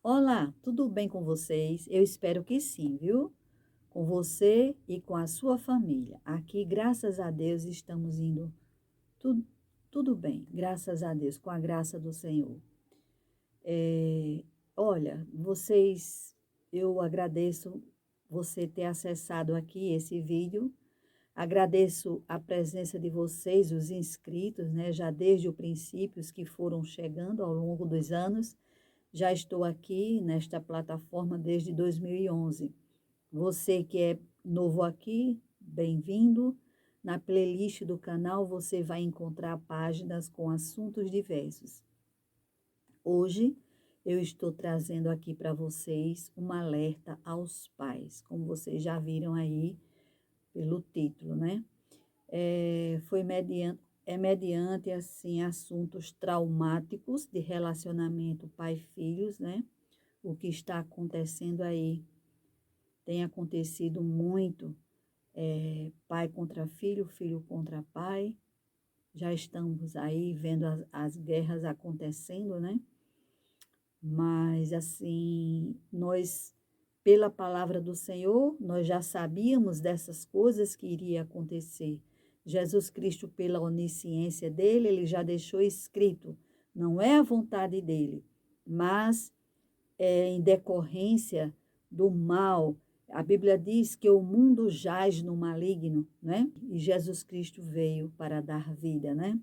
Olá, tudo bem com vocês? Eu espero que sim, viu? Com você e com a sua família. Aqui, graças a Deus, estamos indo tudo, tudo bem, graças a Deus, com a graça do Senhor. Olha, eu agradeço você ter acessado aqui esse vídeo. Agradeço a presença de vocês, os inscritos, né? Já desde o princípio, os que foram chegando ao longo dos anos. Já estou aqui nesta plataforma desde 2011. Você que é novo aqui, bem-vindo. Na playlist do canal você vai encontrar páginas com assuntos diversos. Hoje eu estou trazendo aqui para vocês um alerta aos pais, como vocês já viram aí pelo título, né? Mediante assim, assuntos traumáticos de relacionamento pai-filhos, né? O que está acontecendo aí tem acontecido muito, pai contra filho, filho contra pai. Já estamos aí vendo as guerras acontecendo, né? Mas, assim, nós, pela palavra do Senhor, nós já sabíamos dessas coisas que iria acontecer. Jesus Cristo, pela onisciência dele, ele já deixou escrito, não é a vontade dele, mas em decorrência do mal. A Bíblia diz que o mundo jaz no maligno, né? E Jesus Cristo veio para dar vida, né?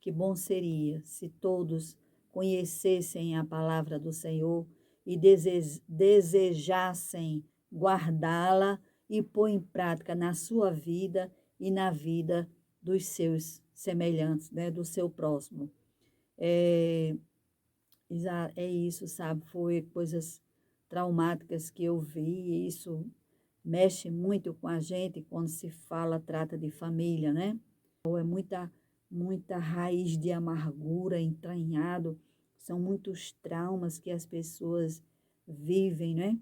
Que bom seria se todos conhecessem a palavra do Senhor e desejassem guardá-la e pôr em prática na sua vida e na vida dos seus semelhantes, né? Do seu próximo. É isso, sabe? Foi coisas traumáticas que eu vi e isso mexe muito com a gente quando se fala, trata de família, né? É muita raiz de amargura entranhado, são muitos traumas que as pessoas vivem, né?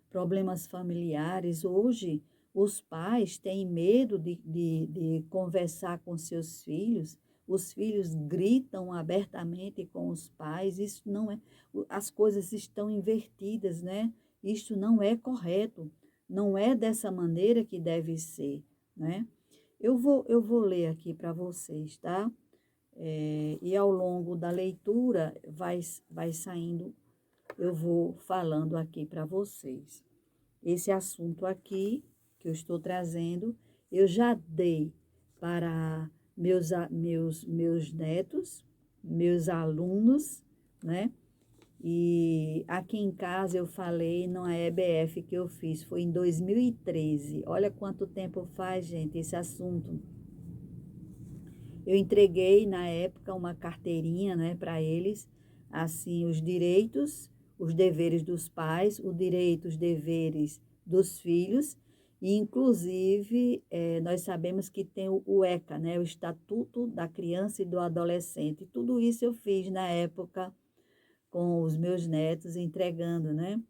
Problemas familiares. Hoje, os pais têm medo de conversar com seus filhos, os filhos gritam abertamente com os pais, isso não é, as coisas estão invertidas, né? Isso não é correto, não é dessa maneira que deve ser, né? Eu vou ler aqui para vocês, tá? E ao longo da leitura vai saindo, eu vou falando aqui para vocês. Esse assunto aqui que eu estou trazendo, eu já dei para meus netos, meus alunos, né? E aqui em casa eu falei na EBF que eu fiz, foi em 2013. Olha quanto tempo faz, gente, esse assunto. Eu entreguei na época uma carteirinha, né, para eles, assim, os direitos, os deveres dos pais, os direitos, os deveres dos filhos, e inclusive nós sabemos que tem o ECA, né, o Estatuto da Criança e do Adolescente. Tudo isso eu fiz na época com os meus netos entregando, né?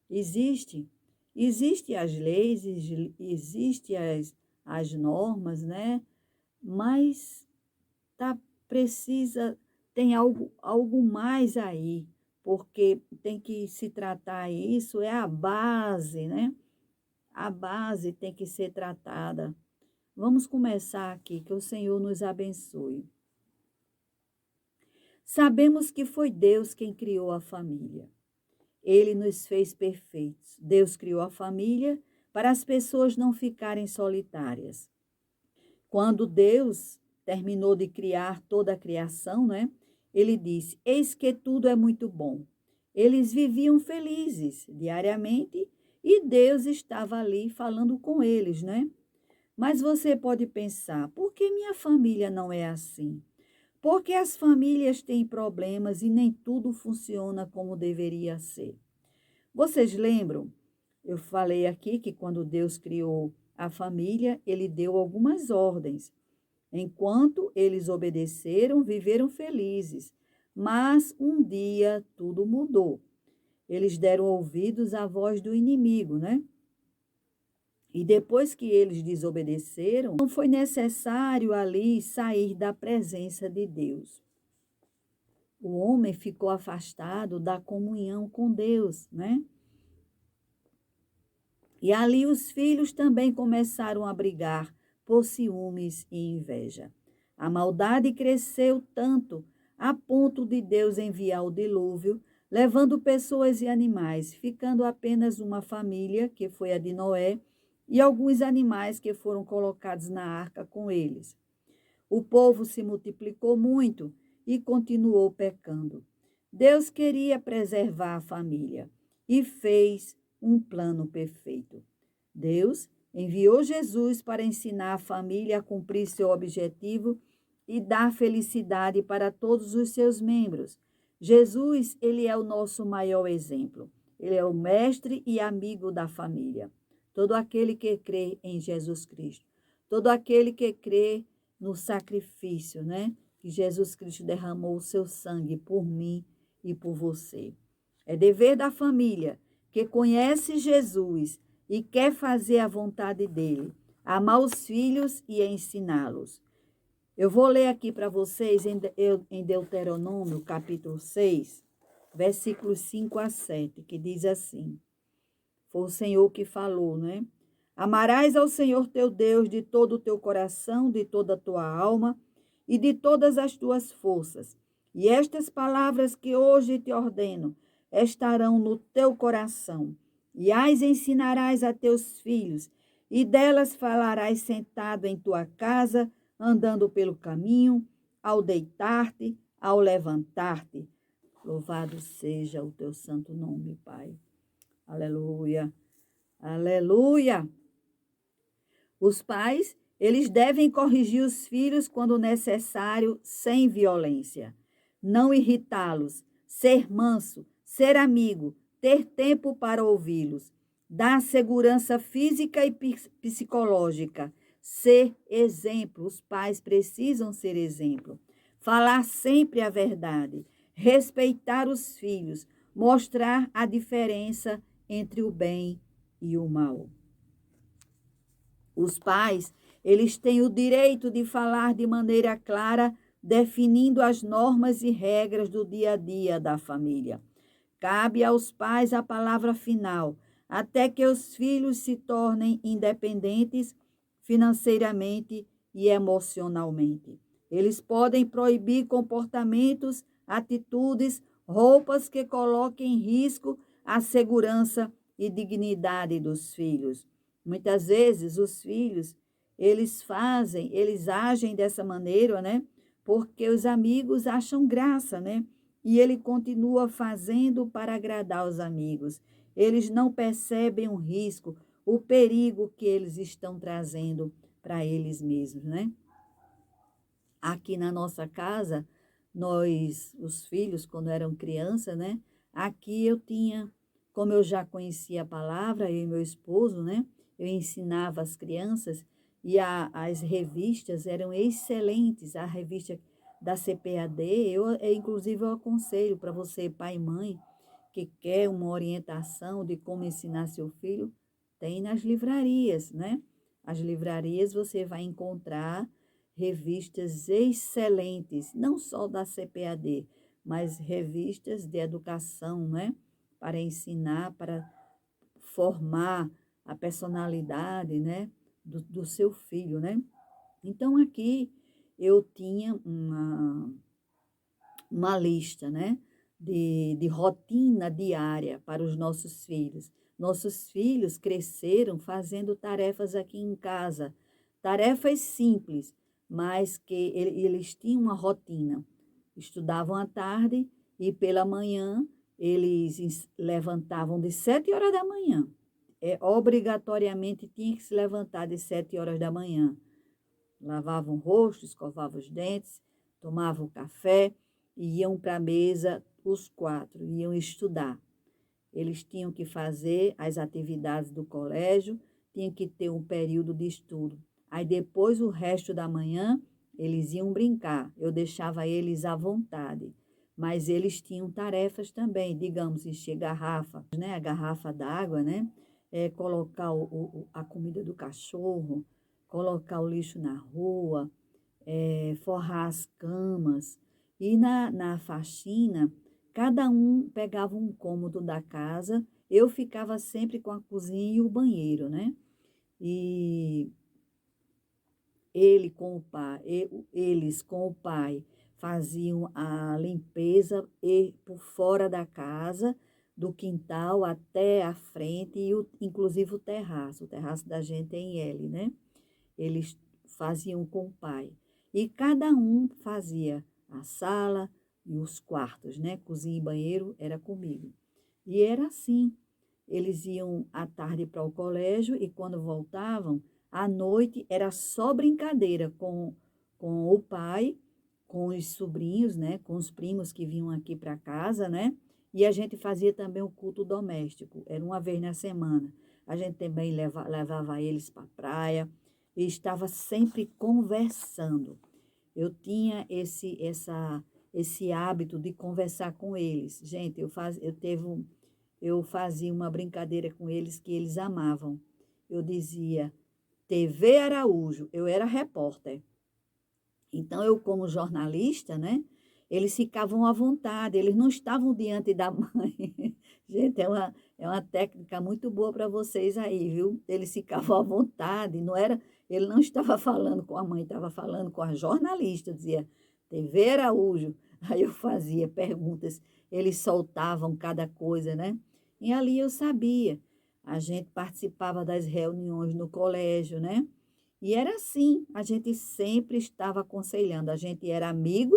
Existe, existe as leis, existe as normas, né? Mas tá, precisa, tem algo mais aí, porque tem que se tratar isso, é a base, né? A base tem que ser tratada. Vamos começar aqui, que o Senhor nos abençoe. Sabemos que foi Deus quem criou a família. Ele nos fez perfeitos. Deus criou a família para as pessoas não ficarem solitárias. Quando Deus terminou de criar toda a criação, né? Ele disse: Eis que tudo é muito bom. Eles viviam felizes diariamente e Deus estava ali falando com eles, né? Mas você pode pensar: por que minha família não é assim? Porque as famílias têm problemas e nem tudo funciona como deveria ser. Vocês lembram? Eu falei aqui que quando Deus criou a família, ele deu algumas ordens. Enquanto eles obedeceram, viveram felizes. Mas um dia tudo mudou. Eles deram ouvidos à voz do inimigo, né? E depois que eles desobedeceram, não foi necessário ali sair da presença de Deus. O homem ficou afastado da comunhão com Deus, né? E ali os filhos também começaram a brigar por ciúmes e inveja. A maldade cresceu tanto a ponto de Deus enviar o dilúvio, levando pessoas e animais, ficando apenas uma família, que foi a de Noé, e alguns animais que foram colocados na arca com eles. O povo se multiplicou muito e continuou pecando. Deus queria preservar a família e fez um plano perfeito. Deus enviou Jesus para ensinar a família a cumprir seu objetivo e dar felicidade para todos os seus membros. Jesus, ele é o nosso maior exemplo. Ele é o mestre e amigo da família. Todo aquele que crê em Jesus Cristo, todo aquele que crê no sacrifício, né? Que Jesus Cristo derramou o seu sangue por mim e por você. É dever da família que conhece Jesus e quer fazer a vontade dele, amar os filhos e ensiná-los. Eu vou ler aqui para vocês em Deuteronômio, capítulo 6, versículos 5 a 7, que diz assim: foi o Senhor que falou, né? Amarás ao Senhor teu Deus de todo o teu coração, de toda a tua alma e de todas as tuas forças. E estas palavras que hoje te ordeno estarão no teu coração, e as ensinarás a teus filhos, e delas falarás sentado em tua casa, andando pelo caminho, ao deitar-te, ao levantar-te. Louvado seja o teu santo nome, Pai. Aleluia. Aleluia. Os pais, eles devem corrigir os filhos quando necessário, sem violência. Não irritá-los, ser manso, ser amigo, ter tempo para ouvi-los. Dar segurança física e psicológica. Ser exemplo. Os pais precisam ser exemplo. Falar sempre a verdade. Respeitar os filhos. Mostrar a diferença entre o bem e o mal. Os pais, eles têm o direito de falar de maneira clara, definindo as normas e regras do dia a dia da família. Cabe aos pais a palavra final, até que os filhos se tornem independentes financeiramente e emocionalmente. Eles podem proibir comportamentos, atitudes, roupas que coloquem em risco a segurança e dignidade dos filhos. Muitas vezes os filhos, eles agem dessa maneira, né? Porque os amigos acham graça, né? E ele continua fazendo para agradar os amigos. Eles não percebem o risco, o perigo que eles estão trazendo para eles mesmos, né? Aqui na nossa casa, nós, os filhos, quando eram crianças, né? Aqui eu tinha, como eu já conhecia a palavra, eu e meu esposo, né? Eu ensinava as crianças e as revistas eram excelentes. A revista da CPAD, inclusive eu aconselho para você, pai e mãe, que quer uma orientação de como ensinar seu filho, tem nas livrarias, né? As livrarias você vai encontrar revistas excelentes, não só da CPAD, mas revistas de educação, né? Para ensinar, para formar a personalidade, né? Do seu filho, né? Então, aqui eu tinha uma lista, né? De rotina diária para os nossos filhos. Nossos filhos cresceram fazendo tarefas aqui em casa, tarefas simples, mas que eles tinham uma rotina. Estudavam à tarde e pela manhã eles levantavam de 7 horas da manhã. Obrigatoriamente tinha que se levantar de 7 horas da manhã. Lavavam o rosto, escovavam os dentes, tomavam café e iam para a mesa, os quatro, iam estudar. Eles tinham que fazer as atividades do colégio, tinham que ter um período de estudo. Aí depois, o resto da manhã, eles iam brincar. Eu deixava eles à vontade. Mas eles tinham tarefas também, digamos, encher garrafa, né? A garrafa d'água, né? Colocar a comida do cachorro, colocar o lixo na rua, forrar as camas. E na faxina, cada um pegava um cômodo da casa, eu ficava sempre com a cozinha e o banheiro, né? E ele com o pai, eles com o pai faziam a limpeza e por fora da casa, do quintal até a frente, e inclusive o terraço da gente é em L, né? Eles faziam com o pai. E cada um fazia a sala e os quartos, né? Cozinha e banheiro era comigo. E era assim. Eles iam à tarde para o colégio e quando voltavam, à noite era só brincadeira com o pai, com os sobrinhos, né? Com os primos que vinham aqui para casa, né? E a gente fazia também o culto doméstico, era uma vez na semana. A gente também levava eles para a praia e estava sempre conversando. Eu tinha esse hábito de conversar com eles. Gente, eu fazia uma brincadeira com eles que eles amavam. Eu dizia, TV Araújo, eu era repórter. Então, eu como jornalista, né? Eles ficavam à vontade, eles não estavam diante da mãe. Gente, é uma técnica muito boa para vocês aí, viu? Eles ficavam à vontade, não era, ele não estava falando com a mãe, estava falando com a jornalista, dizia, TV Araújo. Aí eu fazia perguntas, eles soltavam cada coisa, né? E ali eu sabia. A gente participava das reuniões no colégio, né? E era assim, a gente sempre estava aconselhando. A gente era amigo,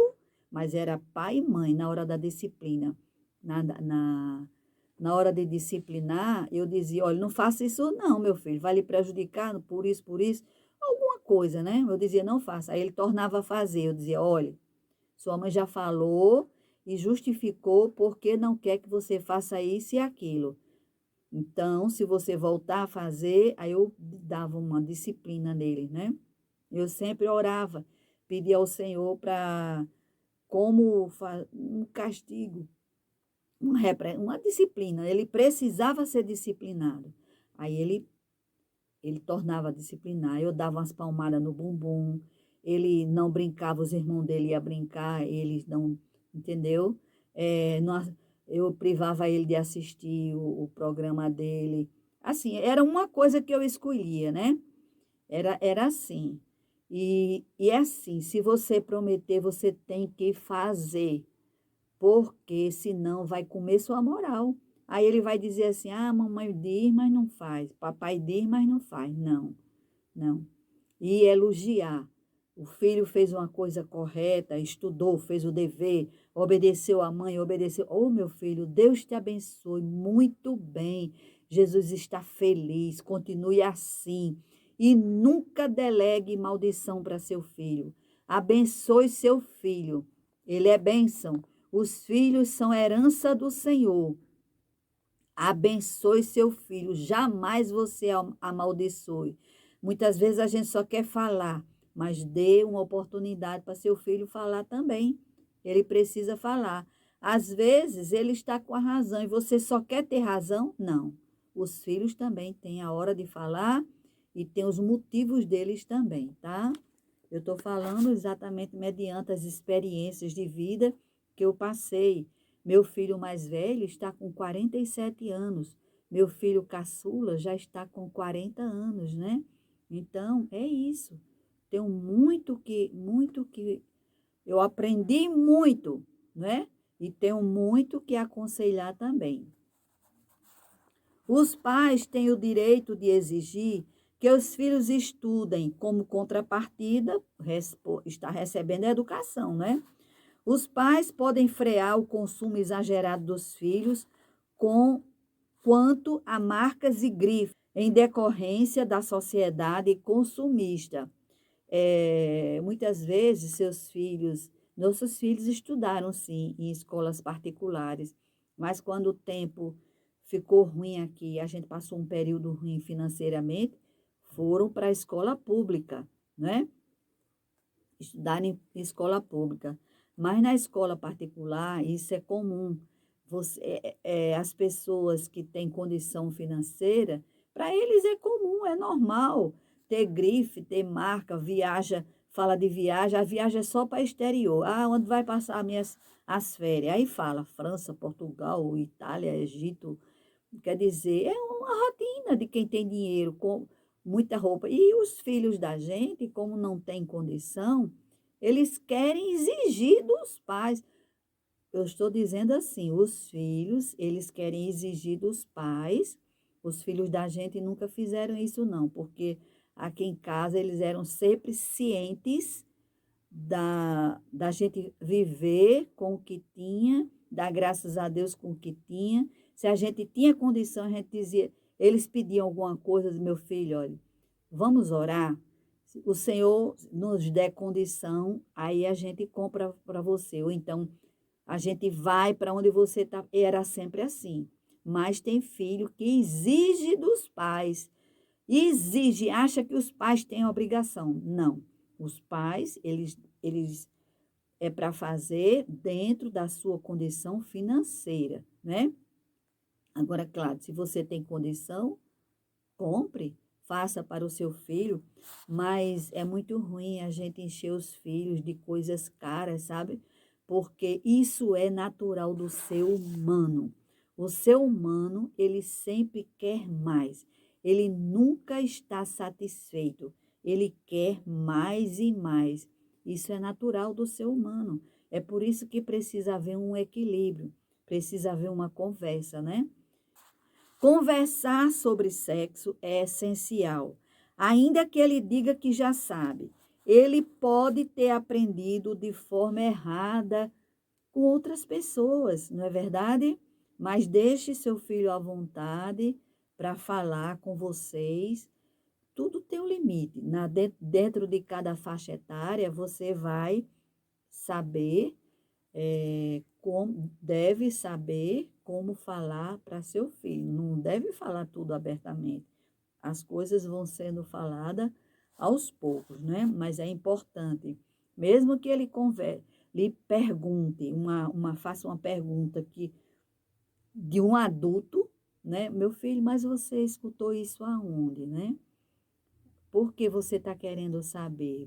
mas era pai e mãe na hora da disciplina. Na, na, na hora de disciplinar, eu dizia, olha, não faça isso não, meu filho, vai lhe prejudicar por isso, alguma coisa, né? Eu dizia, não faça. Aí ele tornava a fazer, eu dizia, olha, sua mãe já falou e justificou porque não quer que você faça isso e aquilo. Então, se você voltar a fazer, aí eu dava uma disciplina nele, né? Eu sempre orava, pedia ao Senhor para, como um castigo, uma disciplina. Ele precisava ser disciplinado. Aí ele tornava a disciplinar. Eu dava umas palmadas no bumbum. Ele não brincava, os irmãos dele iam brincar, eles não, entendeu? Eu privava ele de assistir o programa dele. Assim, era uma coisa que eu escolhia, né? Era assim. E é assim, se você prometer, você tem que fazer, porque senão vai comer sua moral. Aí ele vai dizer assim, ah, mamãe diz, mas não faz. Papai diz, mas não faz. Não, não. E elogiar. O filho fez uma coisa correta, estudou, fez o dever, obedeceu a mãe, obedeceu. Oh, meu filho, Deus te abençoe muito bem. Jesus está feliz, continue assim. E nunca delegue maldição para seu filho. Abençoe seu filho. Ele é bênção. Os filhos são herança do Senhor. Abençoe seu filho, jamais você amaldiçoe. Muitas vezes a gente só quer falar, mas dê uma oportunidade para seu filho falar também. Ele precisa falar. Às vezes ele está com a razão e você só quer ter razão? Não. Os filhos também têm a hora de falar e tem os motivos deles também, tá? Eu estou falando exatamente mediante as experiências de vida que eu passei. Meu filho mais velho está com 47 anos. Meu filho caçula já está com 40 anos, né? Então, é isso. Tenho muito que eu aprendi muito, né? E tenho muito que aconselhar também. Os pais têm o direito de exigir que os filhos estudem como contrapartida, está recebendo a educação, né? Os pais podem frear o consumo exagerado dos filhos com quanto a marcas e grifos, em decorrência da sociedade consumista. Muitas vezes nossos filhos estudaram sim em escolas particulares, mas quando o tempo ficou ruim aqui, a gente passou um período ruim financeiramente, foram para a escola pública, né? Estudar em escola pública. Mas na escola particular, isso é comum. As pessoas que têm condição financeira, para eles é comum, é normal ter grife, ter marca, viaja fala de viagem, a viagem é só para exterior. Ah, onde vai passar as férias? Aí fala França, Portugal, Itália, Egito. Quer dizer, é uma rotina de quem tem dinheiro, com muita roupa. E os filhos da gente, como não têm condição, eles querem exigir dos pais. Eu estou dizendo assim, os filhos, eles querem exigir dos pais. Os filhos da gente nunca fizeram isso, não, porque aqui em casa eles eram sempre cientes da gente viver com o que tinha, dar graças a Deus com o que tinha. Se a gente tinha condição, a gente dizia, eles pediam alguma coisa, meu filho, olha, vamos orar. Se o Senhor nos der condição, aí a gente compra para você. Ou então a gente vai para onde você está. Era sempre assim. Mas tem filho que exige dos pais. Exige, acha que os pais têm obrigação. Não. Os pais, eles é para fazer dentro da sua condição financeira, né? Agora, claro, se você tem condição, compre, faça para o seu filho, mas é muito ruim a gente encher os filhos de coisas caras, sabe? Porque isso é natural do ser humano. O ser humano, ele sempre quer mais. Ele nunca está satisfeito. Ele quer mais e mais. Isso é natural do ser humano. É por isso que precisa haver um equilíbrio, precisa haver uma conversa, né? Conversar sobre sexo é essencial. Ainda que ele diga que já sabe, ele pode ter aprendido de forma errada com outras pessoas, não é verdade? Mas deixe seu filho à vontade para falar com vocês. Tudo tem um limite. Dentro de cada faixa etária, você vai saber deve saber como falar para seu filho. Não deve falar tudo abertamente. As coisas vão sendo faladas aos poucos, né? Mas é importante, mesmo que ele lhe pergunte, faça uma pergunta de um adulto, né? Meu filho, mas você escutou isso aonde, né? Por que você está querendo saber?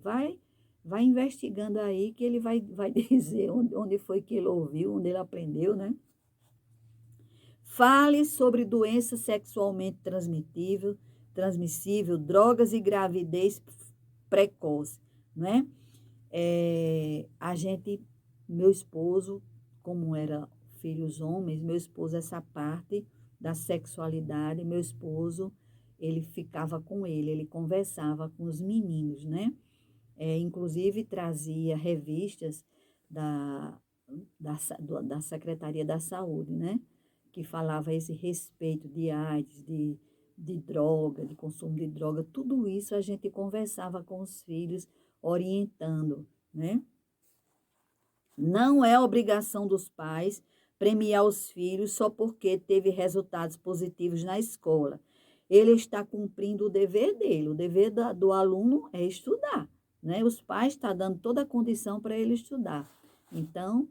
Vai investigando aí que ele vai dizer onde foi que ele ouviu, onde ele aprendeu, né? Fale sobre doença sexualmente transmissível, drogas e gravidez precoce, né? Meu esposo, como era filhos homens, meu esposo, essa parte da sexualidade, meu esposo, ele ficava com ele conversava com os meninos, né? Inclusive trazia revistas da Secretaria da Saúde, né? Que falava a esse respeito de AIDS, de droga, de consumo de droga, tudo isso a gente conversava com os filhos, orientando, né? Não é obrigação dos pais premiar os filhos só porque teve resultados positivos na escola. Ele está cumprindo o dever dele. O dever do aluno é estudar, né? Os pais estão dando toda a condição para ele estudar. Então,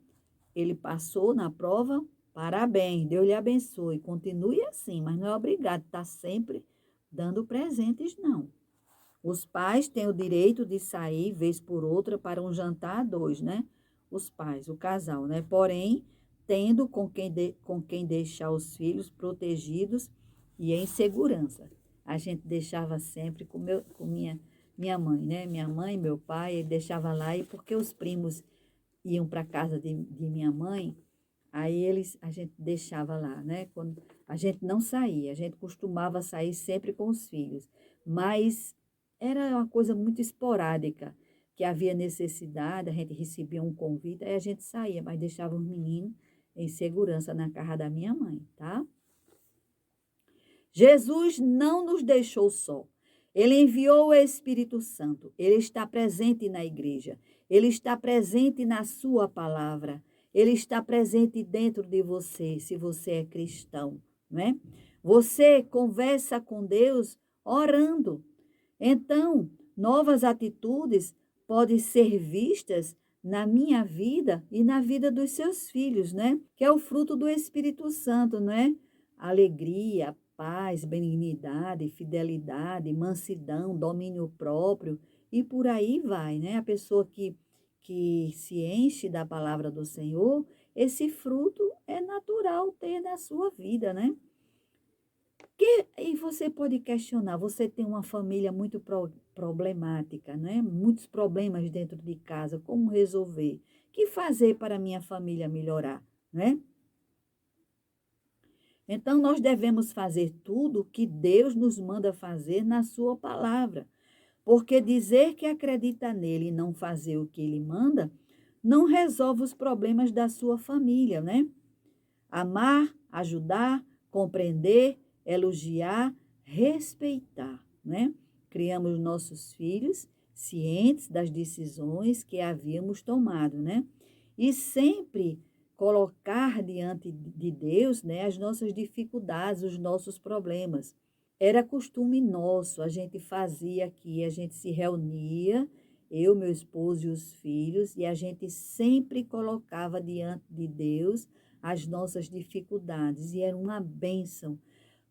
ele passou na prova, parabéns, Deus lhe abençoe. Continue assim, mas não é obrigado a estar sempre dando presentes, não. Os pais têm o direito de sair, vez por outra, para um jantar a dois, né? Os pais, o casal, né? Porém, tendo com quem deixar os filhos protegidos e em segurança. A gente deixava sempre com minha mãe, né? Minha mãe, meu pai, ele deixava lá, e porque os primos iam para a casa de minha mãe, aí a gente deixava lá, né? Quando a gente não saía, a gente costumava sair sempre com os filhos, mas era uma coisa muito esporádica, que havia necessidade, a gente recebia um convite, aí a gente saía, mas deixava os meninos em segurança na casa da minha mãe, tá? Jesus não nos deixou só. Ele enviou o Espírito Santo. Ele está presente na igreja. Ele está presente na sua palavra. Ele está presente dentro de você, se você é cristão, né? Você conversa com Deus orando. Então, novas atitudes podem ser vistas na minha vida e na vida dos seus filhos, né? Que é o fruto do Espírito Santo, né? Alegria, paz, benignidade, fidelidade, mansidão, domínio próprio e por aí vai, né? A pessoa que se enche da palavra do Senhor, esse fruto é natural ter na sua vida, né? E você pode questionar, você tem uma família muito problemática, né? Muitos problemas dentro de casa, como resolver? O que fazer para minha família melhorar, né? Então, nós devemos fazer tudo o que Deus nos manda fazer na sua palavra, porque dizer que acredita nele e não fazer o que ele manda, não resolve os problemas da sua família, né? Amar, ajudar, compreender, elogiar, respeitar, né? Criamos nossos filhos cientes das decisões que havíamos tomado, né? E sempre colocar diante de Deus, né, as nossas dificuldades, os nossos problemas. Era costume nosso, a gente fazia aqui, a gente se reunia, eu, meu esposo e os filhos, e a gente sempre colocava diante de Deus as nossas dificuldades, e era uma bênção.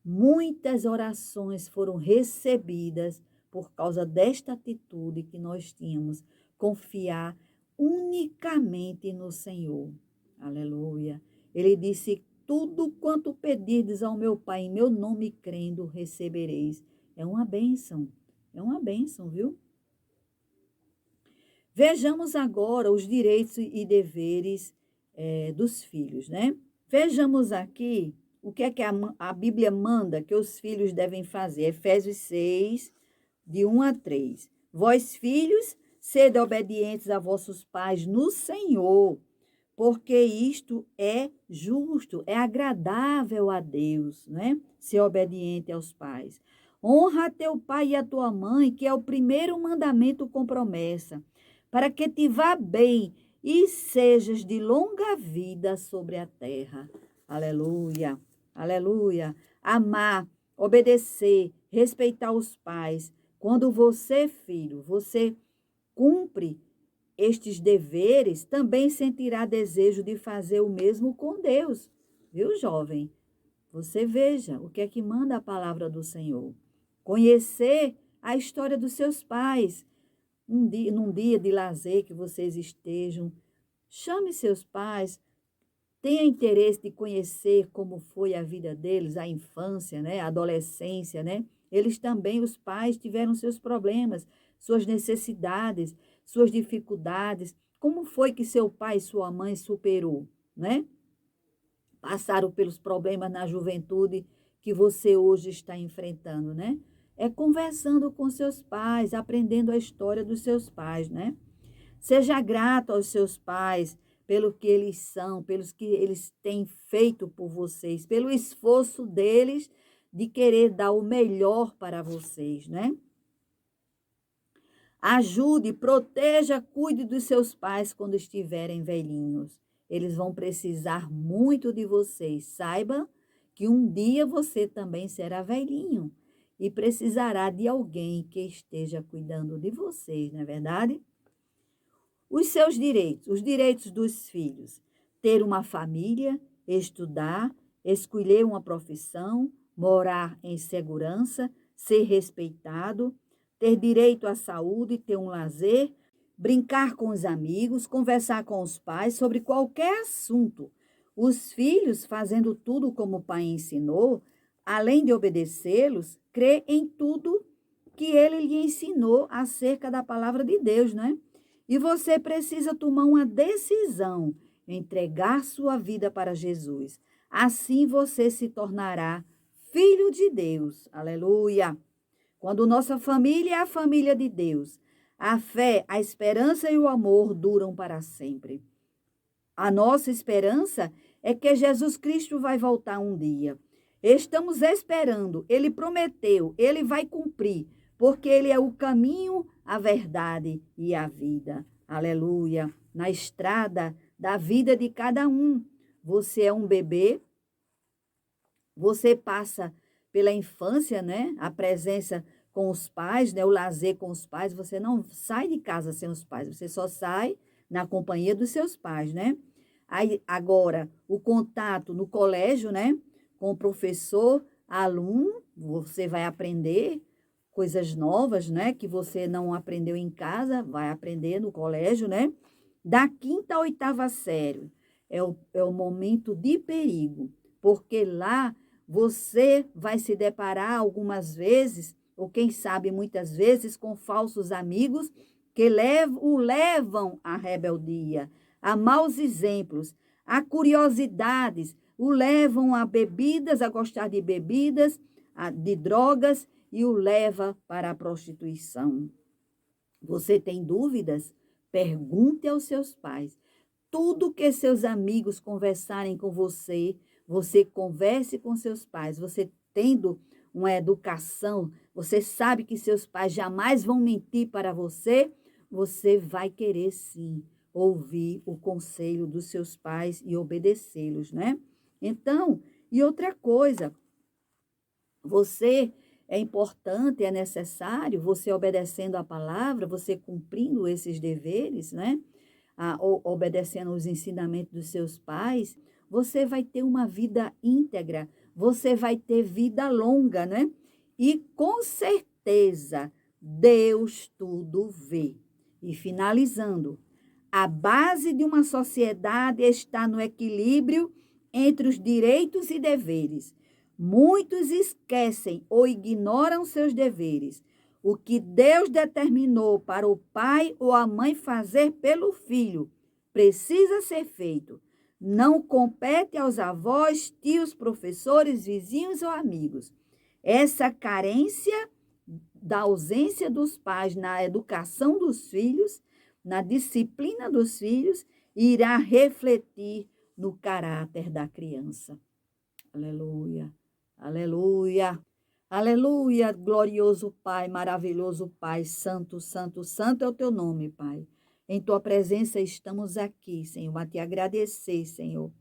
Muitas orações foram recebidas por causa desta atitude que nós tínhamos, confiar unicamente no Senhor. Aleluia. Ele disse: tudo quanto pedirdes ao meu Pai, em meu nome crendo, recebereis. É uma bênção, viu? Vejamos agora os direitos e deveres dos filhos, né? Vejamos aqui o que é que a Bíblia manda que os filhos devem fazer. Efésios 6, de 1 a 3. Vós, filhos, sede obedientes a vossos pais no Senhor, porque isto é justo, é agradável a Deus, né? Ser obediente aos pais. Honra a teu pai e a tua mãe, que é o primeiro mandamento com promessa, para que te vá bem e sejas de longa vida sobre a terra. Aleluia, aleluia. Amar, obedecer, respeitar os pais. Quando você, filho, você cumpre estes deveres, também sentirá desejo de fazer o mesmo com Deus. Viu, jovem? Você veja o que é que manda a palavra do Senhor. Conhecer a história dos seus pais. Num dia de lazer que vocês estejam, chame seus pais, tenha interesse de conhecer como foi a vida deles, a infância, né, a adolescência, né? Eles também, os pais, tiveram seus problemas, suas necessidades, suas dificuldades. Como foi que seu pai e sua mãe superou, né? Passaram pelos problemas na juventude que você hoje está enfrentando, né? É conversando com seus pais, aprendendo a história dos seus pais, né? Seja grato aos seus pais pelo que eles são, pelos que eles têm feito por vocês, pelo esforço deles de querer dar o melhor para vocês, né? Ajude, proteja, cuide dos seus pais quando estiverem velhinhos. Eles vão precisar muito de vocês. Saiba que um dia você também será velhinho e precisará de alguém que esteja cuidando de vocês, não é verdade? Os seus direitos, os direitos dos filhos. Ter uma família, estudar, escolher uma profissão, morar em segurança, ser respeitado, ter direito à saúde, ter um lazer, brincar com os amigos, conversar com os pais sobre qualquer assunto. Os filhos, fazendo tudo como o pai ensinou, além de obedecê-los, crê em tudo que ele lhe ensinou acerca da palavra de Deus, né? E você precisa tomar uma decisão, entregar sua vida para Jesus. Assim você se tornará filho de Deus. Aleluia! Quando nossa família é a família de Deus, a fé, a esperança e o amor duram para sempre. A nossa esperança é que Jesus Cristo vai voltar um dia. Estamos esperando, ele prometeu, ele vai cumprir, porque ele é o caminho, a verdade e a vida. Aleluia! Na estrada da vida de cada um. Você é um bebê, você passa pela infância, né? A presença com os pais, né? O lazer com os pais. Você não sai de casa sem os pais, você só sai na companhia dos seus pais, né? Aí, agora, o contato no colégio, né? Com o professor, aluno, você vai aprender coisas novas, né, que você não aprendeu em casa, vai aprender no colégio, né? Da quinta à oitava série é o momento de perigo, porque lá você vai se deparar algumas vezes, ou quem sabe muitas vezes, com falsos amigos que o levam à rebeldia, a maus exemplos, a curiosidades, o levam a bebidas, a gostar de bebidas, de drogas e o leva para a prostituição. Você tem dúvidas? Pergunte aos seus pais. Tudo que seus amigos conversarem com você, você converse com seus pais. Você tendo uma educação, você sabe que seus pais jamais vão mentir para você, você vai querer sim ouvir o conselho dos seus pais e obedecê-los, né? Então, e outra coisa, você é importante, é necessário, você obedecendo a palavra, você cumprindo esses deveres, né? Obedecendo os ensinamentos dos seus pais, você vai ter uma vida íntegra, você vai ter vida longa, né? E com certeza Deus tudo vê. E finalizando, a base de uma sociedade está no equilíbrio entre os direitos e deveres. Muitos esquecem ou ignoram seus deveres. O que Deus determinou para o pai ou a mãe fazer pelo filho precisa ser feito. Não compete aos avós, tios, professores, vizinhos ou amigos. Essa carência da ausência dos pais na educação dos filhos, na disciplina dos filhos, irá refletir no caráter da criança. Aleluia, aleluia, aleluia, glorioso Pai, maravilhoso Pai, santo, santo, santo é o teu nome, Pai. Em tua presença estamos aqui, Senhor, a te agradecer, Senhor,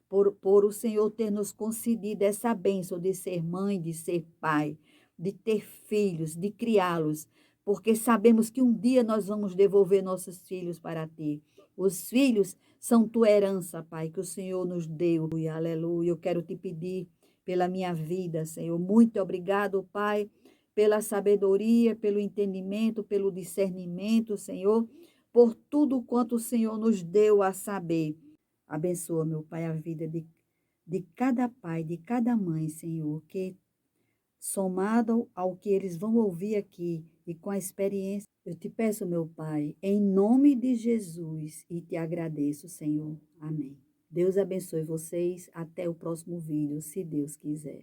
por o Senhor ter nos concedido essa bênção de ser mãe, de ser pai, de ter filhos, de criá-los, porque sabemos que um dia nós vamos devolver nossos filhos para ti. Os filhos são tua herança, Pai, que o Senhor nos deu. Aleluia. Eu quero te pedir pela minha vida, Senhor. Muito obrigado, Pai, pela sabedoria, pelo entendimento, pelo discernimento, Senhor, por tudo quanto o Senhor nos deu a saber. Abençoa, meu Pai, a vida de cada pai, de cada mãe, Senhor, que somado ao que eles vão ouvir aqui e com a experiência, eu te peço, meu Pai, em nome de Jesus, e te agradeço, Senhor. Amém. Deus abençoe vocês. Até o próximo vídeo, se Deus quiser.